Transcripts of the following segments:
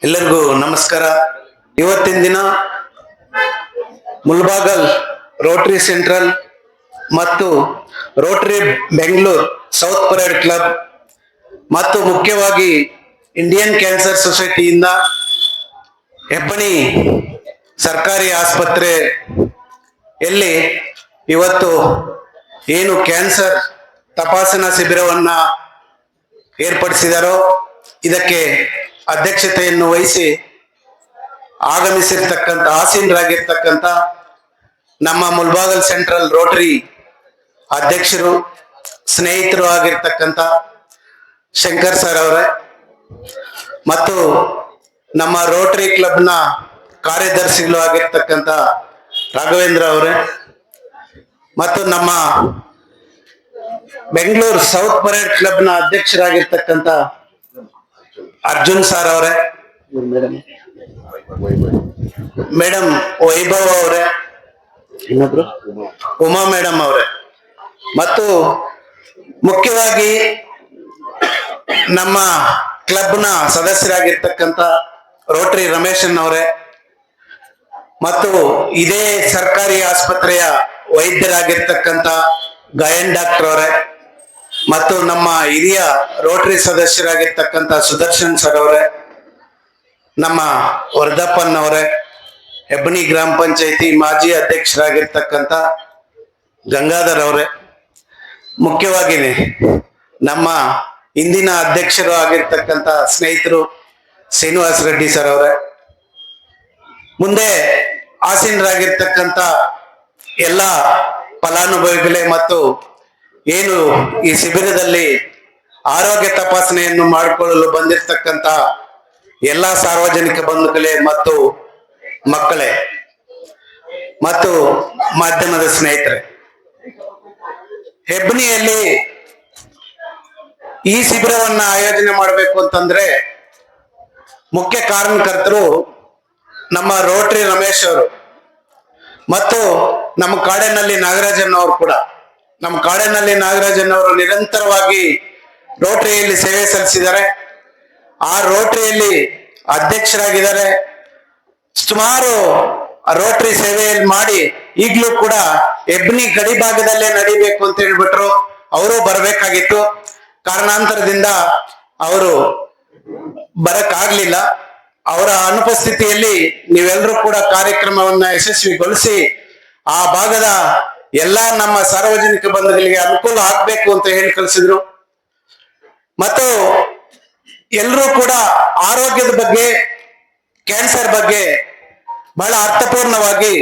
ಎಲ್ಲರಿಗೂ ನಮಸ್ಕಾರ. ಇವತ್ತಿನ ದಿನ ಮುಲ್ಬಾಗಲ್ ರೋಟರಿ ಸೆಂಟ್ರಲ್ ಮತ್ತು Rotary Bengaluru south parade club ಮತ್ತು ಮುಖ್ಯವಾಗಿ ಇಂಡಿಯನ್ ಕ್ಯಾನ್ಸರ್ ಸೊಸೈಟಿಯಿಂದ ಹೆಬ್ಬಣಿ ಸರ್ಕಾರಿ ಆಸ್ಪತ್ರೆಯಲ್ಲಿ ಇವತ್ತು ಏನು ಕ್ಯಾನ್ಸರ್ ತಪಾಸಣಾ ಶಿಬಿರವನ್ನ ಏರ್ಪಡಿಸಿದಾರೋ ಇದಕ್ಕೆ ಅಧ್ಯಕ್ಷತೆಯನ್ನು ವಹಿಸಿ ಆಗಮಿಸಿರ್ತಕ್ಕಂಥ ಆಸೀನರಾಗಿರ್ತಕ್ಕಂಥ ನಮ್ಮ ಮುಲ್ಬಾಗಲ್ ಸೆಂಟ್ರಲ್ ರೋಟರಿ ಅಧ್ಯಕ್ಷರು ಸ್ನೇಹಿತರು ಆಗಿರ್ತಕ್ಕಂಥ ಶಂಕರ್ ಸರ್ ಅವರೇ ಮತ್ತು ನಮ್ಮ ರೋಟರಿ ಕ್ಲಬ್ನ ಕಾರ್ಯದರ್ಶಿಗಳು ಆಗಿರ್ತಕ್ಕಂಥ ರಾಘವೇಂದ್ರ ಅವರೇ ಮತ್ತು ನಮ್ಮ ಬೆಂಗಳೂರು ಸೌತ್ ಪರೇಡ್ ಕ್ಲಬ್ನ ಅಧ್ಯಕ್ಷರಾಗಿರ್ತಕ್ಕಂಥ ಅರ್ಜುನ್ ಸರ್ ಅವರೇ, ಮೇಡಮ್ ವೈಭವ್ ಅವರೇ, ಇನ್ನೊಬ್ರು ಉಮಾ ಮೇಡಮ್ ಅವರೇ ಮತ್ತು ಮುಖ್ಯವಾಗಿ ನಮ್ಮ ಕ್ಲಬ್ನ ಸದಸ್ಯರಾಗಿರ್ತಕ್ಕಂಥ ರೋಟರಿ ರಮೇಶನ್ ಅವರೇ ಮತ್ತು ಇದೇ ಸರ್ಕಾರಿ ಆಸ್ಪತ್ರೆಯ ವೈದ್ಯರಾಗಿರ್ತಕ್ಕಂಥ ಗಾಯನ್ ಡಾಕ್ಟರ್ ಅವರೇ ಮತ್ತು ನಮ್ಮ ಹಿರಿಯ ರೋಟರಿ ಸದಸ್ಯರಾಗಿರ್ತಕ್ಕಂಥ ಸುದರ್ಶನ್ ಸರ್ ಅವರೇ, ನಮ್ಮ ವರ್ಧಪ್ಪನ್ ಅವರೇ, ಹೆಬ್ಬಣಿ ಗ್ರಾಮ ಪಂಚಾಯತಿ ಮಾಜಿ ಅಧ್ಯಕ್ಷರಾಗಿರ್ತಕ್ಕಂಥ ಗಂಗಾಧರ್ ಅವರೇ, ಮುಖ್ಯವಾಗಿ ನಮ್ಮ ಇಂದಿನ ಅಧ್ಯಕ್ಷರು ಆಗಿರ್ತಕ್ಕಂಥ ಸ್ನೇಹಿತರು ಶ್ರೀನಿವಾಸ್ ರೆಡ್ಡಿ ಸರ್ ಅವರೇ, ಮುಂದೆ ಆಸೀನರಾಗಿರ್ತಕ್ಕಂಥ ಎಲ್ಲ ಫಲಾನುಭವಿಗಳೇ ಮತ್ತು ಏನು ಈ ಶಿಬಿರದಲ್ಲಿ ಆರೋಗ್ಯ ತಪಾಸಣೆಯನ್ನು ಮಾಡಿಕೊಳ್ಳಲು ಬಂದಿರತಕ್ಕಂತ ಎಲ್ಲ ಸಾರ್ವಜನಿಕ ಬಂಧುಗಳೇ ಮತ್ತು ಮಕ್ಕಳೇ ಮತ್ತು ಮಾಧ್ಯಮದ ಸ್ನೇಹಿತರೆ, ಹೆಬ್ಬಣಿಯಲ್ಲಿ ಈ ಶಿಬಿರವನ್ನ ಆಯೋಜನೆ ಮಾಡಬೇಕು ಅಂತಂದ್ರೆ ಮುಖ್ಯ ಕಾರಣಕರ್ತರು ನಮ್ಮ ರೋಟರಿ ರಮೇಶ್ ಅವರು ಮತ್ತು ನಮ್ಮ ಕಾಡೇನಹಳ್ಳಿ ನಾಗರಾಜನ್ ಅವರು ಕೂಡ. ನಮ್ಮ ಕಾಡೇನಹಳ್ಳಿ ನಾಗರಾಜನ್ ಅವರು ನಿರಂತರವಾಗಿ ರೋಟರಿಯಲ್ಲಿ ಸೇವೆ ಸಲ್ಲಿಸಿದ್ದಾರೆ. ಆ ರೋಟರಿಯಲ್ಲಿ ಅಧ್ಯಕ್ಷರಾಗಿದ್ದಾರೆ. ಸುಮಾರು ರೋಟರಿ ಸೇವೆಯಲ್ಲಿ ಮಾಡಿ ಈಗಲೂ ಕೂಡ ಹೆಬ್ಬಣಿ ಗಡಿ ಭಾಗದಲ್ಲೇ ನಡಿಬೇಕು ಅಂತ ಹೇಳ್ಬಿಟ್ರು. ಅವರು ಬರಬೇಕಾಗಿತ್ತು, ಕಾರಣಾಂತರದಿಂದ ಅವರು ಬರಕ್ಕಾಗ್ಲಿಲ್ಲ. ಅವರ ಅನುಪಸ್ಥಿತಿಯಲ್ಲಿ ನೀವೆಲ್ಲರೂ ಕೂಡ ಕಾರ್ಯಕ್ರಮವನ್ನ ಯಶಸ್ವಿಗೊಳಿಸಿ ಆ ಭಾಗದ ಎಲ್ಲ ನಮ್ಮ ಸಾರ್ವಜನಿಕ ಬಂಧುಗಳಿಗೆ ಅನುಕೂಲ ಆಗ್ಬೇಕು ಅಂತ ಹೇಳಿ ಕಳಿಸಿದ್ರು. ಮತ್ತು ಎಲ್ಲರೂ ಕೂಡ ಆರೋಗ್ಯದ ಬಗ್ಗೆ, ಕ್ಯಾನ್ಸರ್ ಬಗ್ಗೆ ಬಹಳ ಅರ್ಥಪೂರ್ಣವಾಗಿ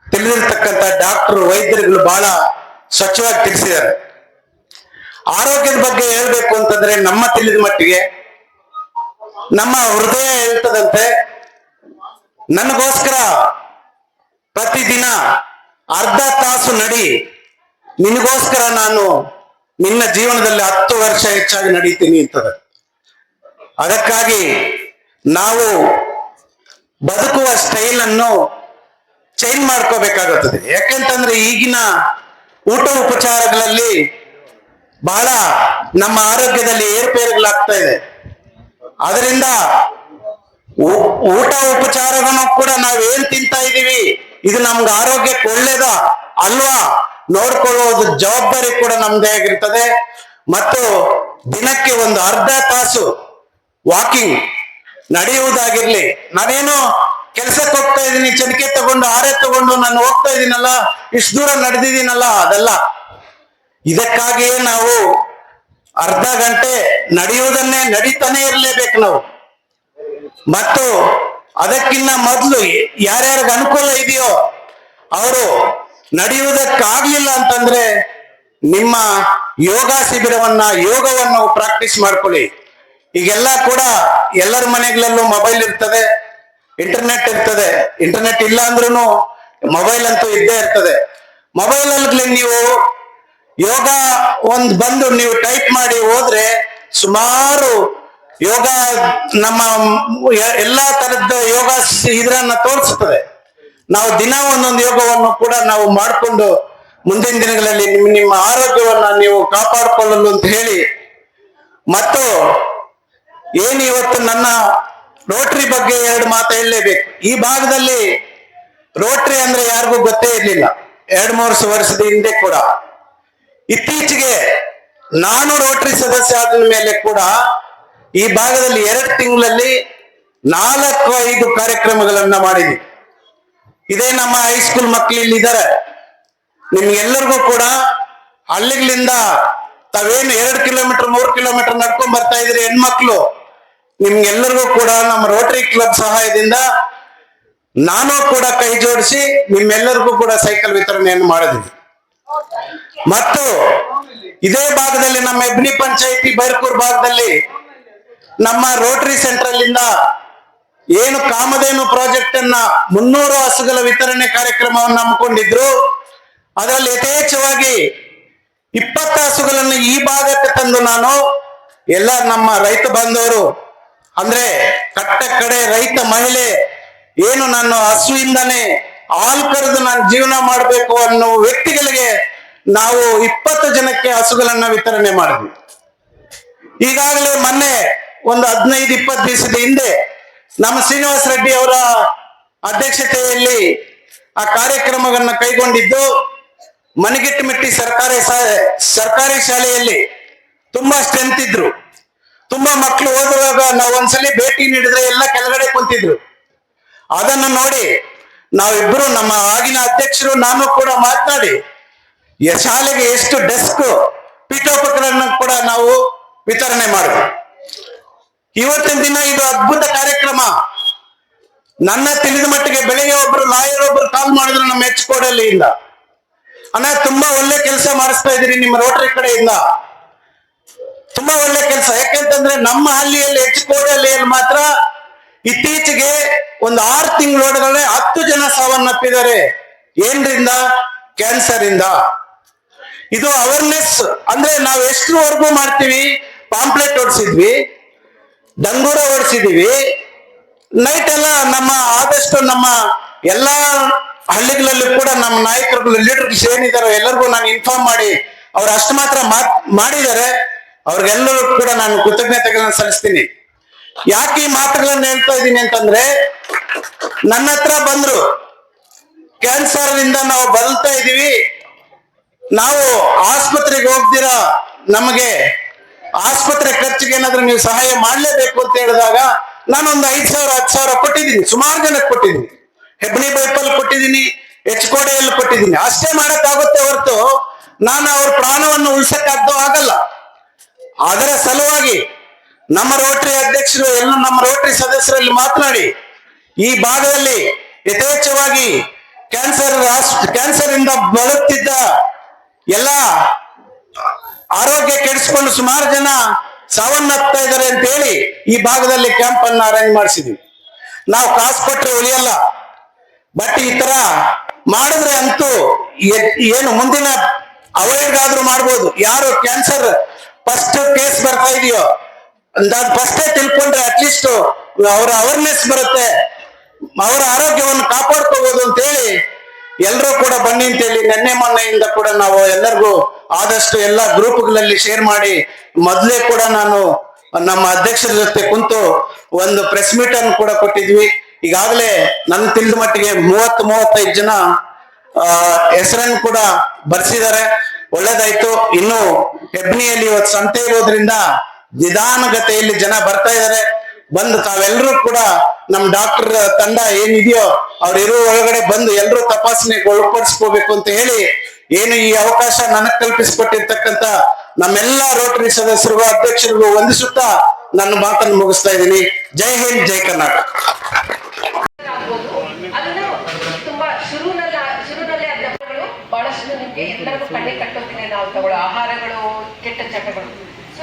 ತಿಳಿದಿರ್ತಕ್ಕಂಥ ಡಾಕ್ಟರ್ ವೈದ್ಯರುಗಳು ಬಹಳ ಸ್ವಚ್ಛವಾಗಿ ತಿಳಿಸಿದ್ದಾರೆ. ಆರೋಗ್ಯದ ಬಗ್ಗೆ ಹೇಳ್ಬೇಕು ಅಂತಂದ್ರೆ ನಮ್ಮ ತಿಳಿದ ಮಟ್ಟಿಗೆ ನಮ್ಮ ಹೃದಯ ಹೇಳ್ತದಂತೆ, ನನಗೋಸ್ಕರ ಪ್ರತಿದಿನ ಅರ್ಧ ತಾಸು ನಡಿ, ನಿನಗೋಸ್ಕರ ನಾನು ನಿನ್ನ ಜೀವನದಲ್ಲಿ 10 ವರ್ಷ ಹೆಚ್ಚಾಗಿ ನಡೀತೀನಿ ಅಂತದೆ. ಅದಕ್ಕಾಗಿ ನಾವು ಬದುಕುವ ಸ್ಟೈಲ್ ಅನ್ನು ಚೇಂಜ್ ಮಾಡ್ಕೋಬೇಕಾಗುತ್ತದೆ. ಯಾಕೆಂತಂದ್ರೆ ಈಗಿನ ಊಟ ಉಪಚಾರಗಳಲ್ಲಿ ಬಹಳ ನಮ್ಮ ಆರೋಗ್ಯದಲ್ಲಿ ಏರ್ಪೇರುಗಳಾಗ್ತಾ ಇದೆ. ಅದರಿಂದ ಊಟ ಉಪಚಾರವನ್ನು ಕೂಡ ನಾವೇನ್ ತಿಂತಾ ಇದೀವಿ, ಇದು ನಮ್ಗೆ ಆರೋಗ್ಯಕ್ಕೆ ಒಳ್ಳೇದ ಅಲ್ವಾ ನೋಡ್ಕೊಳ್ಳುವುದು ಜವಾಬ್ದಾರಿ ಕೂಡ ನಮ್ದೇ ಆಗಿರ್ತದೆ. ಮತ್ತು ದಿನಕ್ಕೆ ಒಂದು ಅರ್ಧ ತಾಸು ವಾಕಿಂಗ್ ನಡೆಯುವುದಾಗಿರ್ಲಿ. ನಾನೇನು ಕೆಲ್ಸಕ್ಕೆ ಹೋಗ್ತಾ ಇದ್ದೀನಿ, ಚನಿಕೆ ತಗೊಂಡು ಆರೆ ತಗೊಂಡು ನಾನು ಹೋಗ್ತಾ ಇದ್ದೀನಲ್ಲ, ಇಷ್ಟು ದೂರ ನಡೆದಿದ್ದೀನಲ್ಲ, ಅದಲ್ಲ. ಇದಕ್ಕಾಗಿಯೇ ನಾವು ಅರ್ಧ ಗಂಟೆ ನಡೆಯುವುದನ್ನೇ ನಡೀತಾನೆ ಇರಲೇಬೇಕು ನಾವು. ಮತ್ತು ಅದಕ್ಕಿಂತ ಮೊದಲು ಯಾರ್ಯಾರಿಗೆ ಅನುಕೂಲ ಇದೆಯೋ ಅವರು ನಡೆಯುವುದಕ್ಕಾಗ್ಲಿಲ್ಲ ಅಂತಂದ್ರೆ ನಿಮ್ಮ ಯೋಗ ಶಿಬಿರವನ್ನ, ಯೋಗವನ್ನು ಪ್ರಾಕ್ಟೀಸ್ ಮಾಡ್ಕೊಳ್ಳಿ. ಈಗೆಲ್ಲ ಕೂಡ ಎಲ್ಲರ ಮನೆಗಳಲ್ಲೂ ಮೊಬೈಲ್ ಇರ್ತದೆ, ಇಂಟರ್ನೆಟ್ ಇರ್ತದೆ. ಇಂಟರ್ನೆಟ್ ಇಲ್ಲ ಅಂದ್ರೂ ಮೊಬೈಲ್ ಅಂತೂ ಇದ್ದೇ ಇರ್ತದೆ. ಮೊಬೈಲ್ ಅಲ್ಲಿ ನೀವು ಯೋಗ ಒಂದು ಬಂದು ನೀವು ಟೈಪ್ ಮಾಡಿ ಹೋದ್ರೆ ಸುಮಾರು ಯೋಗ, ನಮ್ಮ ಎಲ್ಲಾ ತರದ ಯೋಗ ಇದನ್ನ ತೋರಿಸುತ್ತದೆ. ನಾವು ದಿನ ಒಂದೊಂದು ಯೋಗವನ್ನು ಕೂಡ ನಾವು ಮಾಡಿಕೊಂಡು ಮುಂದಿನ ದಿನಗಳಲ್ಲಿ ನಿಮ್ಮ ಆರೋಗ್ಯವನ್ನ ನೀವು ಕಾಪಾಡಿಕೊಳ್ಳಲು ಅಂತ ಹೇಳಿ, ಮತ್ತು ಏನು ಇವತ್ತು ನನ್ನ ರೋಟರಿ ಬಗ್ಗೆ ಎರಡು ಮಾತು ಹೇಳಲೇಬೇಕು. ಈ ಭಾಗದಲ್ಲಿ ರೋಟರಿ ಅಂದ್ರೆ ಯಾರಿಗೂ ಗೊತ್ತೇ ಇರಲಿಲ್ಲ 2-3 ವರ್ಷದ ಹಿಂದೆ ಕೂಡ. ಇತ್ತೀಚೆಗೆ ನಾನು ರೋಟರಿ ಸದಸ್ಯ ಆದ ಮೇಲೆ ಕೂಡ ಈ ಭಾಗದಲ್ಲಿ 2 ತಿಂಗಳಲ್ಲಿ 4-5 ಕಾರ್ಯಕ್ರಮಗಳನ್ನ ಮಾಡಿದ್ವಿ. ಇದೇ ನಮ್ಮ ಹೈಸ್ಕೂಲ್ ಮಕ್ಕಳು ಇಲ್ಲಿದ್ದಾರೆ. ನಿಮ್ಗೆಲ್ಲರಿಗೂ ಕೂಡ ಹಳ್ಳಿಗಳಿಂದ ತಾವೇನು 2 ಕಿಲೋಮೀಟರ್ 3 ಕಿಲೋಮೀಟರ್ ನಡ್ಕೊಂಡ್ ಬರ್ತಾ ಇದ್ರಿ ಹೆಣ್ಮಕ್ಳು, ನಿಮ್ಗೆಲ್ಲರಿಗೂ ಕೂಡ ನಮ್ಮ ರೋಟರಿ ಕ್ಲಬ್ ಸಹಾಯದಿಂದ ನಾನು ಕೂಡ ಕೈ ಜೋಡಿಸಿ ನಿಮ್ಮೆಲ್ಲರಿಗೂ ಕೂಡ ಸೈಕಲ್ ವಿತರಣೆಯನ್ನು ಮಾಡಿದ್ವಿ. ಮತ್ತು ಇದೇ ಭಾಗದಲ್ಲಿ ನಮ್ಮ ಹೆಬ್ನಿ ಪಂಚಾಯಿತಿ ಬೈರ್ಕೂರ್ ಭಾಗದಲ್ಲಿ ನಮ್ಮ ರೋಟರಿ ಸೆಂಟ್ರಲ್ ಇಂದ ಏನು ಕಾಮಧೇನು ಪ್ರಾಜೆಕ್ಟ್ ಅನ್ನ 300 ಹಸುಗಳ ವಿತರಣೆ ಕಾರ್ಯಕ್ರಮವನ್ನು ಹಮ್ಮಿಕೊಂಡಿದ್ರು. ಅದರಲ್ಲಿ ಯಥೇಚ್ಛವಾಗಿ 20 ಹಸುಗಳನ್ನು ಈ ಭಾಗಕ್ಕೆ ತಂದು ನಾನು ಎಲ್ಲ ನಮ್ಮ ರೈತ ಬಾಂಧವರು ಅಂದ್ರೆ ಕಟ್ಟ ಕಡೆ ರೈತ ಮಹಿಳೆ ಏನು ನಾನು ಹಸುವಿಂದನೇ ಹಾಲು ಕರೆದು ನಾನು ಜೀವನ ಮಾಡಬೇಕು ಅನ್ನೋ ವ್ಯಕ್ತಿಗಳಿಗೆ ನಾವು 20 ಜನಕ್ಕೆ ಹಸುಗಳನ್ನ ವಿತರಣೆ ಮಾಡಿದ್ವಿ. ಈಗಾಗಲೇ ಮೊನ್ನೆ ಒಂದು 15-20 ದಿವಸದ ಹಿಂದೆ ನಮ್ಮ ಶ್ರೀನಿವಾಸ ರೆಡ್ಡಿ ಅವರ ಅಧ್ಯಕ್ಷತೆಯಲ್ಲಿ ಆ ಕಾರ್ಯಕ್ರಮವನ್ನು ಕೈಗೊಂಡಿದ್ದು. ಮನಗಿಟ್ಟಮಿಟ್ಟಿ ಸರ್ಕಾರಿ ಶಾಲೆಯಲ್ಲಿ ತುಂಬಾ ಸ್ಟ್ರೆಂತ್ ಇದ್ರು. ತುಂಬಾ ಮಕ್ಕಳು ಓದುವಾಗ ನಾವು ಒಂದ್ಸಲಿ ಭೇಟಿ ನೀಡಿದ್ರೆ ಎಲ್ಲ ಕೆಳಗಡೆ ಕುಂತಿದ್ರು. ಅದನ್ನು ನೋಡಿ ನಾವಿಬ್ರು ನಮ್ಮ ಆಗಿನ ಅಧ್ಯಕ್ಷರು ನಾನು ಕೂಡ ಮಾತನಾಡಿ ಶಾಲೆಗೆ ಎಷ್ಟು ಡೆಸ್ಕ್ ಪೀಠೋಪಕರಣ ಕೂಡ ನಾವು ವಿತರಣೆ ಮಾಡಿದ್ವಿ. ಇವತ್ತಿನ ದಿನ ಇದು ಅದ್ಭುತ ಕಾರ್ಯಕ್ರಮ. ನನ್ನ ತಿಳಿದ ಮಟ್ಟಿಗೆ ಬೆಳಿಗ್ಗೆ ಒಬ್ರು ಲಾಯರ್ ಒಬ್ರು ಕಾಲ್ ಮಾಡಿದ್ರು ನಮ್ಮ ಕೋಡಲ್ಲಿ ಇಂದ, ಅಣ್ಣ ತುಂಬಾ ಒಳ್ಳೆ ಕೆಲಸ ಮಾಡಿಸ್ತಾ ಇದ್ದೀರಿ ನಿಮ್ಮ ರೋಟರಿ ಕಡೆಯಿಂದ, ತುಂಬಾ ಒಳ್ಳೆ ಕೆಲಸ. ಯಾಕೆಂತಂದ್ರೆ ನಮ್ಮ ಹಳ್ಳಿಯಲ್ಲಿ ಕೋಡಲ್ಲಿ ಮಾತ್ರ ಇತ್ತೀಚೆಗೆ ಒಂದು 6 ತಿಂಗಳೊಳಗಡೆ 10 ಜನ ಸಾವನ್ನಪ್ಪಿದ್ದಾರೆ. ಏನ್ರಿಂದ? ಕ್ಯಾನ್ಸರ್ ಇಂದ. ಇದು ಅವೇರ್ನೆಸ್ ಅಂದ್ರೆ ನಾವು ಎಷ್ಟರವರೆಗೂ ಮಾಡ್ತೀವಿ, ಪಾಂಪ್ಲೆಟ್ ಓಡಿಸಿದ್ವಿ, ಡಂಗೂರ ಓಡಿಸಿದೀವಿ, ನೈಟ್ ಎಲ್ಲ ನಮ್ಮ ಆದಷ್ಟು ನಮ್ಮ ಎಲ್ಲಾ ಹಳ್ಳಿಗಳಲ್ಲೂ ಕೂಡ ನಮ್ಮ ನಾಯಕರುಗಳು ಲೀಡರ್ಸ್ ಏನಿದಾರೋ ಎಲ್ಲರಿಗೂ ನಾನು ಇನ್ಫಾರ್ಮ್ ಮಾಡಿ ಅವ್ರು ಅಷ್ಟು ಮಾತ್ರ ಮಾಡಿದ್ದಾರೆ. ಅವ್ರಿಗೆಲ್ಲರೂ ಕೂಡ ನಾನು ಕೃತಜ್ಞತೆಗಳನ್ನ ಸಲ್ಲಿಸ್ತೀನಿ. ಯಾಕೆ ಈ ಮಾತುಗಳನ್ನ ಹೇಳ್ತಾ ಇದ್ದೀನಿ ಅಂತಂದ್ರೆ, ನನ್ನ ಹತ್ರ ಬಂದ್ರು ಕ್ಯಾನ್ಸರ್ ಇಂದ ನಾವು ಬಳಲ್ತಾ ಇದೀವಿ, ನಾವು ಆಸ್ಪತ್ರೆಗೆ ಹೋಗ್ದಿರಾ ನಮಗೆ ಆಸ್ಪತ್ರೆ ಖರ್ಚಿಗೆ ಏನಾದ್ರೂ ನೀವು ಸಹಾಯ ಮಾಡ್ಲೇಬೇಕು ಅಂತ ಹೇಳಿದಾಗ ನಾನೊಂದು 5,000-10,000 ಕೊಟ್ಟಿದ್ದೀನಿ. ಸುಮಾರು ಜನಕ್ಕೆ ಕೊಟ್ಟಿದ್ದೀನಿ. ಹೆಬ್ನಿ ಬೈಪಲ್ ಕೊಟ್ಟಿದ್ದೀನಿ, ಕೋಡೆಯಲ್ಲಿ ಕೊಟ್ಟಿದ್ದೀನಿ. ಅಷ್ಟೇ ಮಾಡಕ್ಕಾಗುತ್ತೆ ಹೊರತು ನಾನು ಅವ್ರ ಪ್ರಾಣವನ್ನು ಉಳಿಸಕ್ಕಾಗ್ದೋ ಆಗಲ್ಲ. ಅದರ ಸಲುವಾಗಿ ನಮ್ಮ ರೋಟರಿ ಅಧ್ಯಕ್ಷರು ಎಲ್ಲ ನಮ್ಮ ರೋಟರಿ ಸದಸ್ಯರಲ್ಲಿ ಮಾತನಾಡಿ ಈ ಭಾಗದಲ್ಲಿ ಯಥೇಚ್ಛವಾಗಿ ಕ್ಯಾನ್ಸರ್ ಇಂದ ಬಳಲುತ್ತಿದ್ದ ಎಲ್ಲ ಆರೋಗ್ಯ ಕೆಡಿಸಿಕೊಂಡು ಸುಮಾರು ಜನ ಸಾವನ್ನಪ್ತಾ ಇದ್ದಾರೆ ಅಂತ ಹೇಳಿ ಈ ಭಾಗದಲ್ಲಿ ಕ್ಯಾಂಪ್ ಅನ್ನು ಅರೇಂಜ್ ಮಾಡಿಸಿದ್ವಿ. ನಾವು ಕಾಸು ಕೊಟ್ಟರೆ ಉಳಿಯಲ್ಲ, ಬಟ್ ಈ ತರ ಮಾಡಿದ್ರೆ ಅಂತೂ ಏನು ಮುಂದಿನ ಅವಾಯ್ಡ್ ಆದ್ರೂ ಮಾಡ್ಬೋದು. ಯಾರು ಕ್ಯಾನ್ಸರ್ ಫಸ್ಟ್ ಕೇಸ್ ಬರ್ತಾ ಇದೆಯೋ ಅದು ಫಸ್ಟೇ ತಿಳ್ಕೊಂಡ್ರೆ ಅಟ್ಲೀಸ್ಟ್ ಅವರ ಅವೇರ್ನೆಸ್ ಬರುತ್ತೆ, ಅವರ ಆರೋಗ್ಯವನ್ನು ಕಾಪಾಡ್ಕೋಬಹುದು ಅಂತ ಹೇಳಿ ಎಲ್ಲರೂ ಕೂಡ ಬನ್ನಿ ಅಂತ ಹೇಳಿ ನಿನ್ನೆ ಮೊನ್ನೆಯಿಂದ ಕೂಡ ನಾವು ಎಲ್ಲರಿಗೂ ಆದಷ್ಟು ಎಲ್ಲ ಗ್ರೂಪ್ಗಳಲ್ಲಿ ಶೇರ್ ಮಾಡಿ ಮೊದಲೇ ಕೂಡ ನಾನು ನಮ್ಮ ಅಧ್ಯಕ್ಷರ ಜೊತೆ ಕುಂತು ಒಂದು ಪ್ರೆಸ್ ಮೀಟ್ ಅನ್ನು ಕೂಡ ಕೊಟ್ಟಿದ್ವಿ. ಈಗಾಗಲೇ ನನ್ನ ತಿಳಿದ ಮಟ್ಟಿಗೆ 30-35 ಜನ ಹೆಸರನ್ನು ಕೂಡ ಬರ್ಸಿದ್ದಾರೆ. ಒಳ್ಳೇದಾಯ್ತು. ಇನ್ನು ಹೆಬ್ನಿಯಲ್ಲಿ ಇವತ್ತು ಸಂತೆ ಇರೋದ್ರಿಂದ ನಿಧಾನಗತಿಯಲ್ಲಿ ಜನ ಬರ್ತಾ ಇದ್ದಾರೆ. ಬಂದು ತಾವೆಲ್ಲರೂ ಕೂಡ ನಮ್ ಡಾಕ್ಟರ್ ತಂಡ ಏನಿದೆಯೋ ಅವ್ರು ಇರೋ ಒಳಗಡೆ ಬಂದು ಎಲ್ಲರೂ ತಪಾಸಣೆಗೆ ಒಳಪಡಿಸ್ಕೋಬೇಕು ಅಂತ ಹೇಳಿ ಏನು ಈ ಅವಕಾಶ ನನಗೆ ಕಲ್ಪಿಸಿಕೊಟ್ಟಿರ್ತಕ್ಕಂಥ ನಮ್ಮೆಲ್ಲಾ ರೋಟರಿ ಸದಸ್ಯರಿಗೂ ಅಧ್ಯಕ್ಷರಿಗೂ ವಂದಿಸುತ್ತಾ ನನ್ನ ಮಾತನ್ನು ಮುಗಿಸ್ತಾ ಇದ್ದೀನಿ. ಜೈ ಹಿಂದ್, ಜೈ ಕರ್ನಾಟಕ. ಬಹಳಷ್ಟು ನಿಮಗೆ ಎಲ್ಲರಿಗೂ ಕಣ್ಣೆ ಕಟ್ಟೋದಿಲ್ಲ. ನಾವು ತಗೊಳ್ಳೋ ಆಹಾರಗಳು, ಕೆಟ್ಟ ಚಟಗಳು. ಸೊ